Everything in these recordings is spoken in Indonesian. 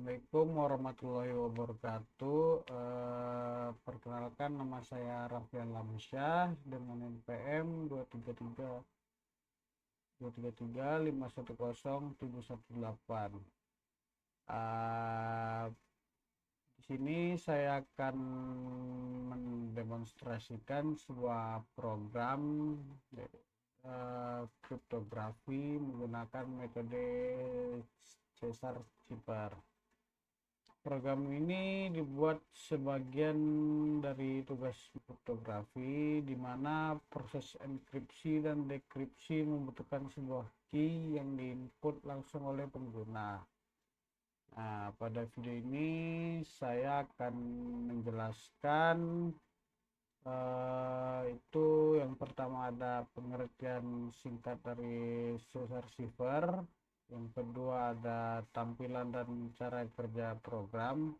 Assalamualaikum warahmatullahi wabarakatuh. Perkenalkan, nama saya Raffian Lamsyah dengan NPM 233 Di sini saya akan mendemonstrasikan sebuah program kriptografi menggunakan metode Caesar Cipher. Program ini dibuat sebagian dari tugas kriptografi, di mana proses enkripsi dan dekripsi membutuhkan sebuah key yang diinput langsung oleh pengguna. Nah, pada video ini saya akan menjelaskan itu yang pertama ada pengertian singkat dari Caesar Cipher, yang kedua ada tampilan dan cara kerja program,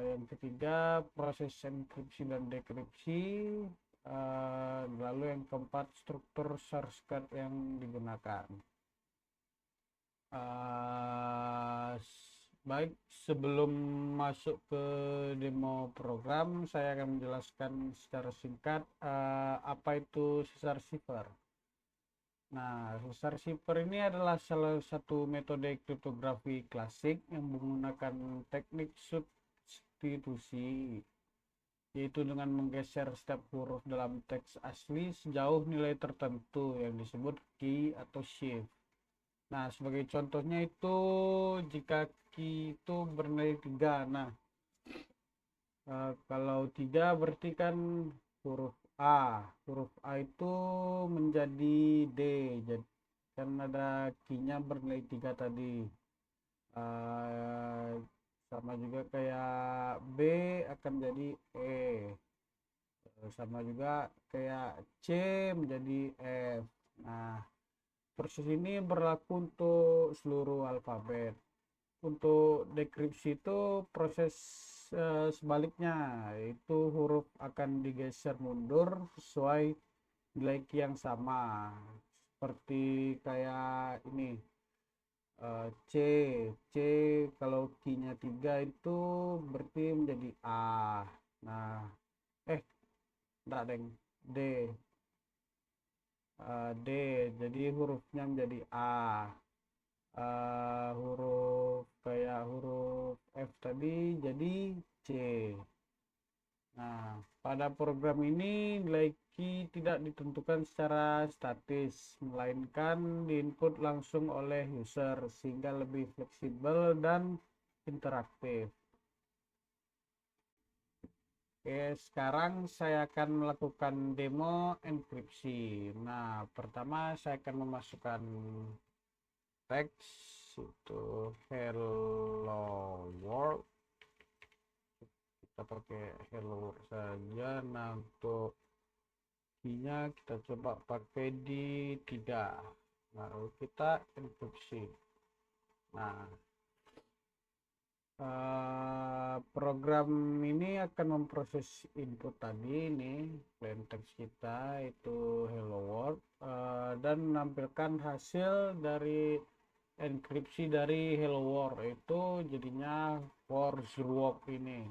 yang ketiga proses enkripsi dan dekripsi, lalu yang keempat struktur source code yang digunakan. Baik, sebelum masuk ke demo program, saya akan menjelaskan secara singkat apa itu Caesar Cipher. Nah, Caesar Cipher ini adalah salah satu metode kriptografi klasik yang menggunakan teknik substitusi, yaitu dengan menggeser setiap huruf dalam teks asli sejauh nilai tertentu yang disebut key atau shift. Nah, sebagai contohnya itu jika key itu bernilai 3. Nah, kalau 3 berarti kan huruf huruf A itu menjadi D, jadi kan ada key-nya bernilai 3 tadi. Sama juga kayak B akan jadi E, sama juga kayak C menjadi F. Nah, proses ini berlaku untuk seluruh alfabet. Untuk dekripsi itu proses sebaliknya, yaitu huruf akan digeser mundur sesuai nilai key yang sama, seperti kayak ini. C C kalau key-nya 3 itu berarti menjadi A. Nah, enggak deng, D. D jadi hurufnya menjadi A. Huruf kayak huruf F tadi jadi C. Nah, pada program ini nilai key tidak ditentukan secara statis, melainkan diinput langsung oleh user sehingga lebih fleksibel dan interaktif. Oke, sekarang saya akan melakukan demo enkripsi. Nah, pertama saya akan memasukkan teks itu hello world, kita pakai hello world saja. Nah, untuk key-nya kita coba pakai di 3, lalu kita enkripsi. Nah, program ini akan memproses input tadi ini plain text kita itu hello world, dan menampilkan hasil dari enkripsi dari hello world, itu jadinya world ini.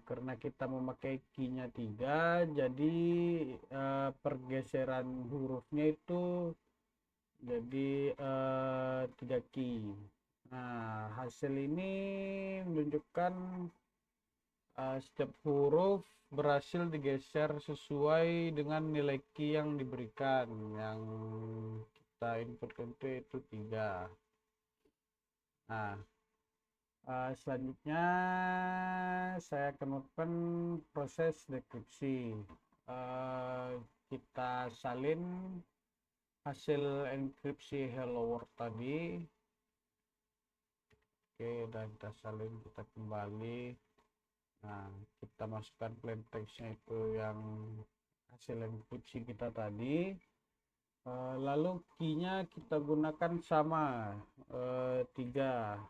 Karena kita memakai key-nya 3, jadi pergeseran hurufnya itu jadi 3 key. Nah, hasil ini menunjukkan setiap huruf berhasil digeser sesuai dengan nilai key yang diberikan, yang kita inputkan itu 3. Nah, selanjutnya saya akan melakukan proses dekripsi. Kita salin hasil enkripsi hello world tadi. Oke, dan kita salin, kita kembali. Nah, kita masukkan plain text-nya itu yang hasil enkripsi kita tadi. Lalu key-nya kita gunakan sama 3.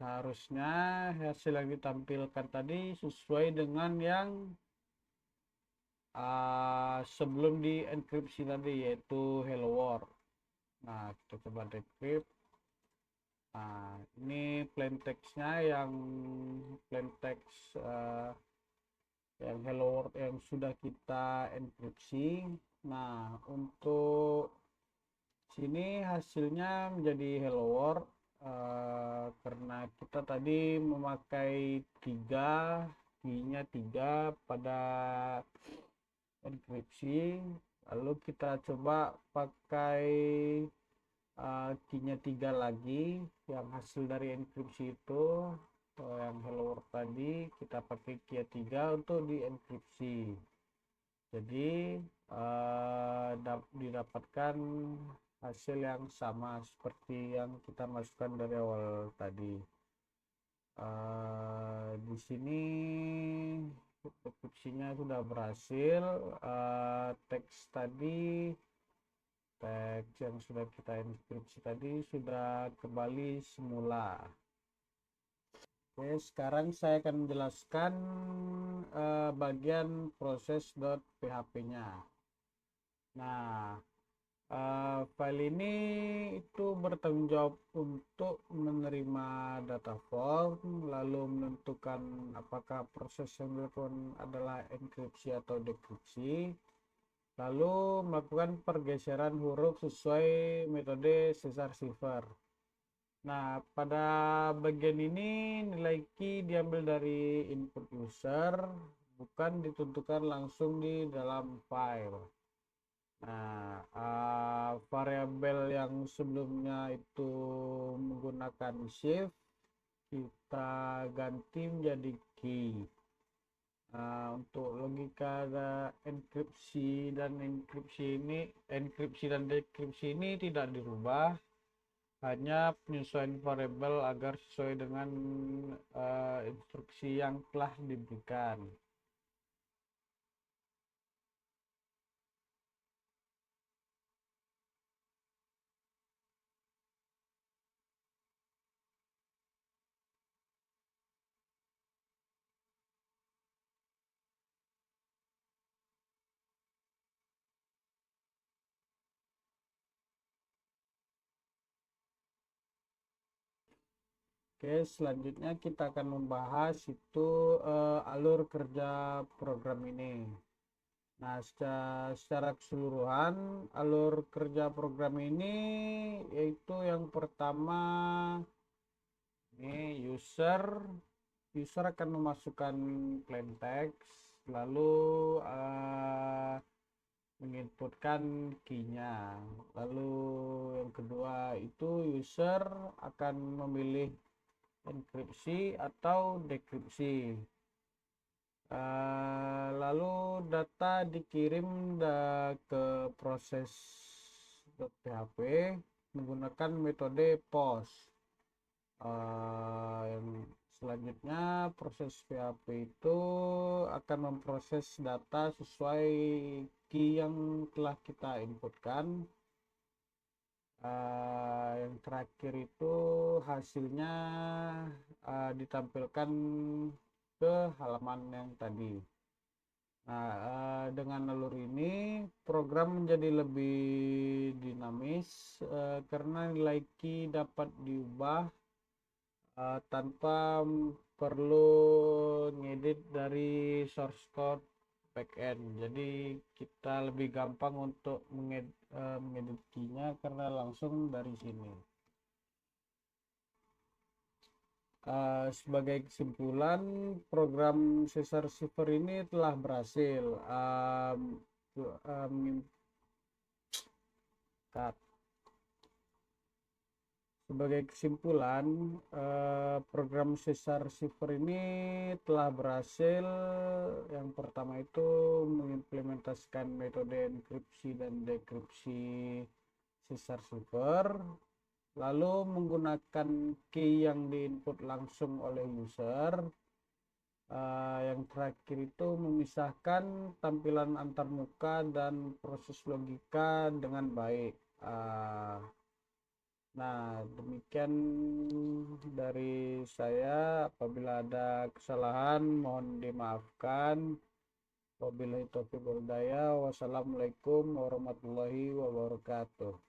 Seharusnya hasil yang ditampilkan tadi sesuai dengan yang sebelum di enkripsi tadi, yaitu hello world. Nah, kita coba decrypt. Nah, ini plain text-nya yang plain text yang hello world yang sudah kita enkripsi. Nah, untuk sini hasilnya menjadi hello world karena kita tadi memakai key-nya 3 pada enkripsi. Lalu kita coba pakai key-nya 3 lagi yang hasil dari enkripsi itu, yang hello world tadi kita pakai key 3 untuk di enkripsi. Jadi didapatkan hasil yang sama seperti yang kita masukkan dari awal tadi. Di sini enkripsinya sudah berhasil. Teks yang sudah kita enkripsi tadi sudah kembali semula. Oke, sekarang saya akan menjelaskan bagian proses.php-nya. Nah, file ini itu bertanggung jawab untuk menerima data form, lalu menentukan apakah proses yang dilakukan adalah enkripsi atau dekripsi, lalu melakukan pergeseran huruf sesuai metode Caesar Cipher. Nah, pada bagian ini nilai key diambil dari input user, bukan ditentukan langsung di dalam file. Nah, variabel yang sebelumnya itu menggunakan shift, kita ganti menjadi key. Nah, untuk logika enkripsi dan dekripsi ini tidak dirubah, hanya penyesuaian variabel agar sesuai dengan instruksi yang telah diberikan. Oke, selanjutnya kita akan membahas itu alur kerja program ini. Nah, secara keseluruhan alur kerja program ini yaitu yang pertama ini user akan memasukkan plain text, lalu menginputkan key-nya. Lalu yang kedua itu user akan memilih enkripsi atau dekripsi. Lalu data dikirim ke proses .php menggunakan metode post. Yang selanjutnya proses PHP itu akan memproses data sesuai key yang telah kita inputkan. Yang terakhir itu hasilnya ditampilkan ke halaman yang tadi. Nah, dengan alur ini program menjadi lebih dinamis karena nilai key dapat diubah tanpa perlu ngedit dari source code backend. Jadi kita lebih gampang untuk mengedit key-nya karena langsung dari sini. Sebagai kesimpulan, program Caesar Cipher ini telah berhasil Sebagai kesimpulan, program Caesar Cipher ini telah berhasil. Yang pertama itu mengimplementasikan metode enkripsi dan dekripsi Caesar Cipher, lalu menggunakan key yang diinput langsung oleh user. Yang terakhir itu memisahkan tampilan antarmuka dan proses logika dengan baik. Nah, demikian dari saya. Apabila ada kesalahan mohon dimaafkan. Wabillahi taufiq wal hidayah. Wassalamualaikum warahmatullahi wabarakatuh.